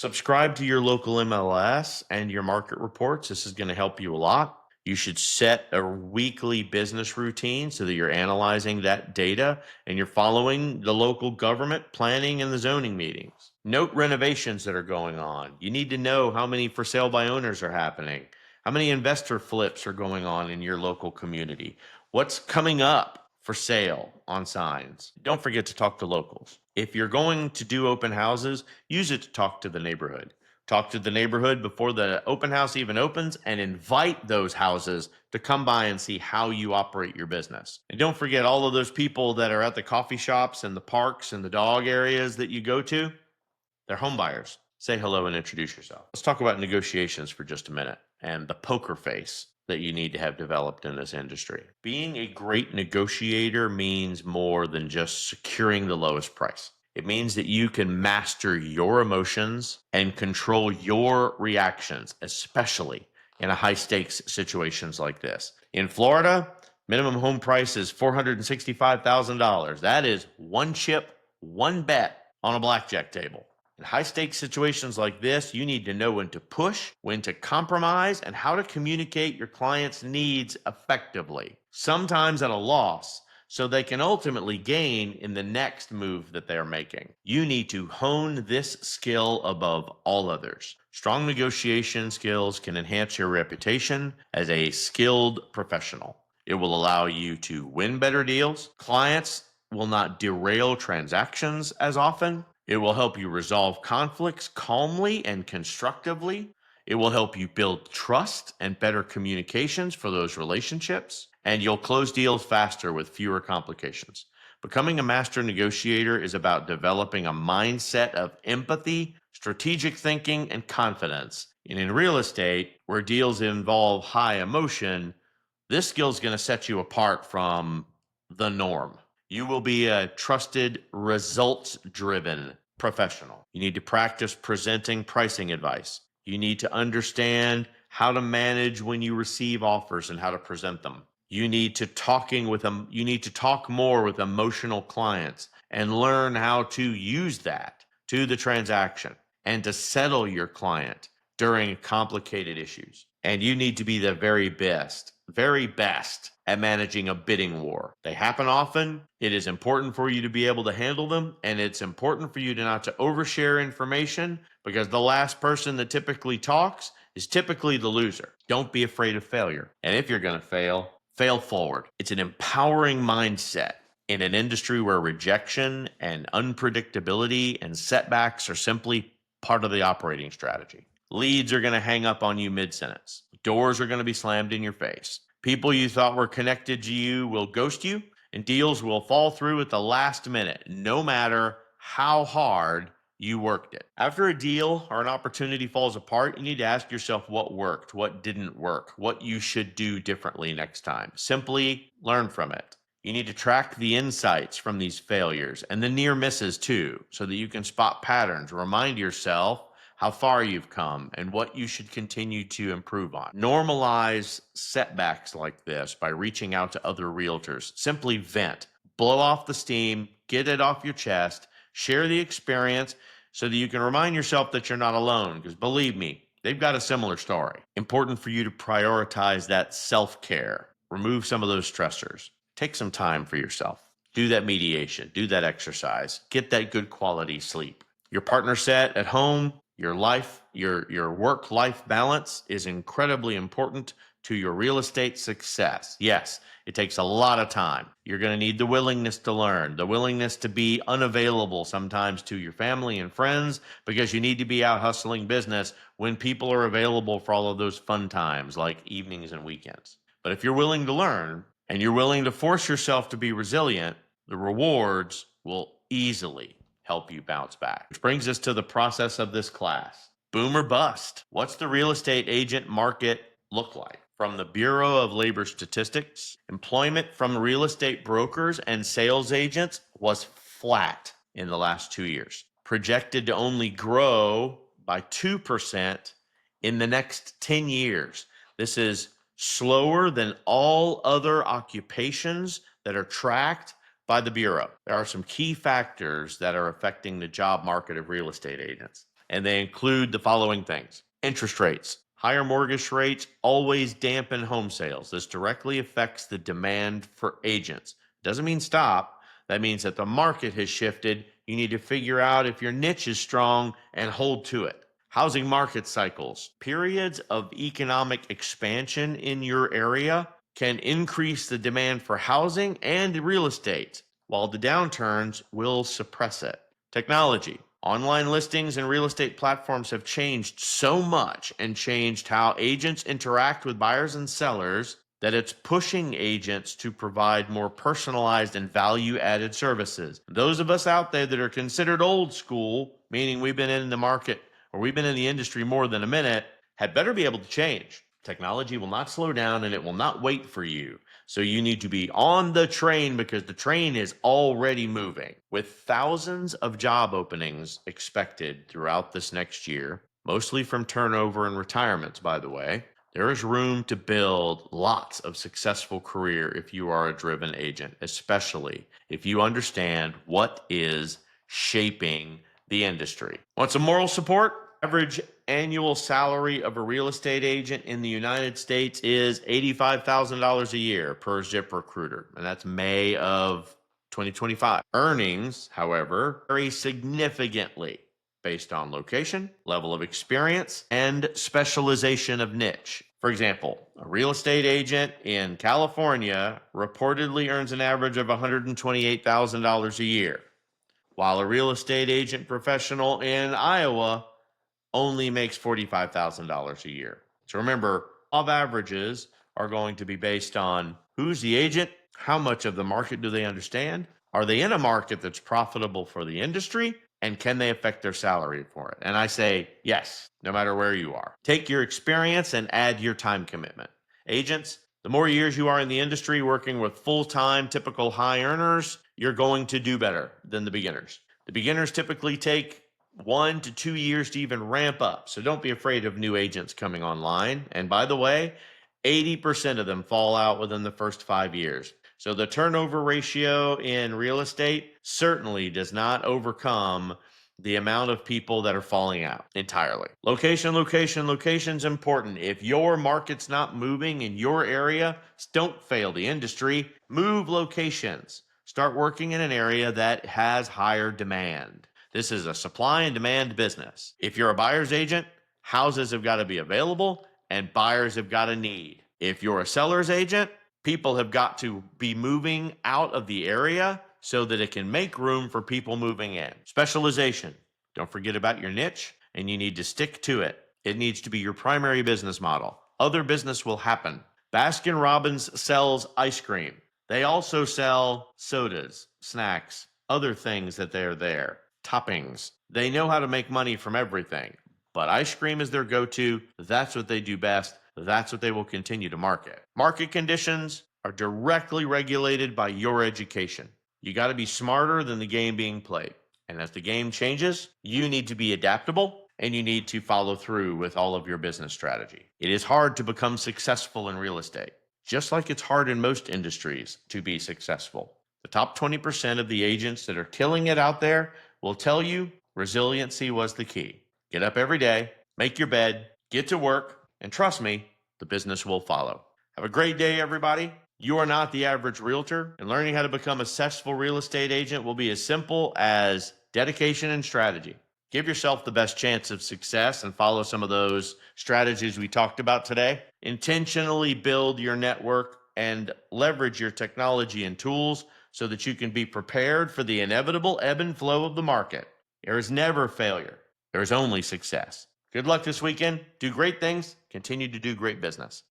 Subscribe to your local MLS and your market reports. This is going to help you a lot. You should set a weekly business routine so that you're analyzing that data and you're following the local government planning and the zoning meetings. Note renovations that are going on. You need to know how many for sale by owners are happening, how many investor flips are going on in your local community, what's coming up for sale on signs. Don't forget to talk to locals. If you're going to do open houses, use it to talk to the neighborhood. Talk to the neighborhood before the open house even opens and invite those houses to come by and see how you operate your business. And don't forget all of those people that are at the coffee shops and the parks and the dog areas that you go to. They're home buyers. Say hello and introduce yourself. Let's talk about negotiations for just a minute and the poker face that you need to have developed in this industry. Being a great negotiator means more than just securing the lowest price. It means that you can master your emotions and control your reactions, especially in a high stakes situations like this. In Florida, minimum home price is $465,000. That is one chip, one bet on a blackjack table. In high stakes situations like this, you need to know when to push, when to compromise, and how to communicate your client's needs effectively, sometimes at a loss, so they can ultimately gain in the next move that they're making. You need to hone this skill above all others. Strong negotiation skills can enhance your reputation as a skilled professional. It will allow you to win better deals. Clients will not derail transactions as often. It will help you resolve conflicts calmly and constructively. It will help you build trust and better communications for those relationships. And you'll close deals faster with fewer complications. Becoming a master negotiator is about developing a mindset of empathy, strategic thinking, and confidence. And in real estate, where deals involve high emotion, this skill is going to set you apart from the norm. You will be a trusted, results-driven professional. You need to practice presenting pricing advice. You need to understand how to manage when you receive offers and how to present them. You need to talk more with emotional clients and learn how to use that to the transaction and to settle your client during complicated issues. And you need to be the very best at managing a bidding war. They happen often. It is important for you to be able to handle them, and it's important for you to not to overshare information, because the last person that typically talks is typically the loser. Don't be afraid of failure. And if you're going to fail, fail forward. It's an empowering mindset in an industry where rejection and unpredictability and setbacks are simply part of the operating strategy. Leads are going to hang up on you mid-sentence. Doors are going to be slammed in your face. People you thought were connected to you will ghost you, and deals will fall through at the last minute, no matter how hard you worked it. After a deal or an opportunity falls apart, you need to ask yourself what worked, what didn't work, what you should do differently next time. Simply learn from it. You need to track the insights from these failures and the near misses too, so that you can spot patterns. Remind yourself how far you've come and what you should continue to improve on. Normalize setbacks like this by reaching out to other realtors. Simply vent, blow off the steam, get it off your chest, share the experience so that you can remind yourself that you're not alone, because believe me, they've got a similar story. Important for you to prioritize that self-care. Remove some of those stressors. Take some time for yourself. Do that mediation, do that exercise, get that good quality sleep. Your partner set at home, your work-life balance is incredibly important to your real estate success. Yes, it takes a lot of time. You're going to need the willingness to learn, the willingness to be unavailable sometimes to your family and friends, because you need to be out hustling business when people are available for all of those fun times like evenings and weekends. But if you're willing to learn and you're willing to force yourself to be resilient, the rewards will easily help you bounce back. Which brings us to the process of this class. Boom or bust. What's the real estate agent market look like? From the Bureau of Labor Statistics, employment from real estate brokers and sales agents was flat in the last 2 years, projected to only grow by 2% in the next 10 years. This is slower than all other occupations that are tracked by the Bureau. There are some key factors that are affecting the job market of real estate agents. and they include the following things: interest rates. Higher mortgage rates always dampen home sales. This directly affects the demand for agents. Doesn't mean stop. That means that the market has shifted. You need to figure out if your niche is strong and hold to it. Housing market cycles. Periods of economic expansion in your area can increase the demand for housing and real estate, while the downturns will suppress it. Technology. Online listings and real estate platforms have changed so much and changed how agents interact with buyers and sellers that it's pushing agents to provide more personalized and value added services. Those of us out there that are considered old school, meaning we've been in the market or we've been in the industry more than a minute, had better be able to change. Technology will not slow down and it will not wait for you. So you need to be on the train because the train is already moving. With thousands of job openings expected throughout this next year, mostly from turnover and retirements, by the way, there is room to build lots of successful career if you are a driven agent, especially if you understand what is shaping the industry. Want some moral support? Average annual salary of a real estate agent in the United States is $85,000 a year per ZipRecruiter, and that's May of 2025. Earnings, however, vary significantly based on location, level of experience, and specialization of niche. For example, a real estate agent in California reportedly earns an average of $128,000 a year, while a real estate agent professional in Iowa only makes $45,000 a year. So remember, all averages are going to be based on who's the agent, how much of the market do they understand, are they in a market that's profitable for the industry, and can they affect their salary for it? And I say yes, no matter where you are. Take your experience and add your time commitment. Agents, the more years you are in the industry working with full-time, typical high earners, you're going to do better than the beginners. The beginners typically take 1 to 2 years to even ramp up. So don't be afraid of new agents coming online. And by the way, 80% of them fall out within the first 5 years. So the turnover ratio in real estate certainly does not overcome the amount of people that are falling out entirely. Location's important. If your market's not moving in your area, don't fail the industry. Move locations. Start working in an area that has higher demand. This is a supply and demand business. If you're a buyer's agent, houses have got to be available and buyers have got to need. If you're a seller's agent, people have got to be moving out of the area so that it can make room for people moving in. Specialization. Don't forget about your niche, and you need to stick to it. It needs to be your primary business model. Other business will happen. Baskin Robbins sells ice cream. They also sell sodas, snacks, other things that they're there. Toppings. They know how to make money from everything, but ice cream is their go-to. That's what they do best. That's what they will continue to market. Market conditions are directly regulated by your education. You got to be smarter than the game being played. And as the game changes, you need to be adaptable and you need to follow through with all of your business strategy. It is hard to become successful in real estate, just like it's hard in most industries to be successful. The top 20% of the agents that are killing it out there will tell you resiliency was the key. Get up every day, make your bed, get to work, and trust me, the business will follow. Have a great day, everybody. You are not the average realtor, and learning how to become a successful real estate agent will be as simple as dedication and strategy. Give yourself the best chance of success and follow some of those strategies we talked about today. Intentionally build your network and leverage your technology and tools so that you can be prepared for the inevitable ebb and flow of the market. There is never failure. There is only success. Good luck this weekend. Do great things. Continue to do great business.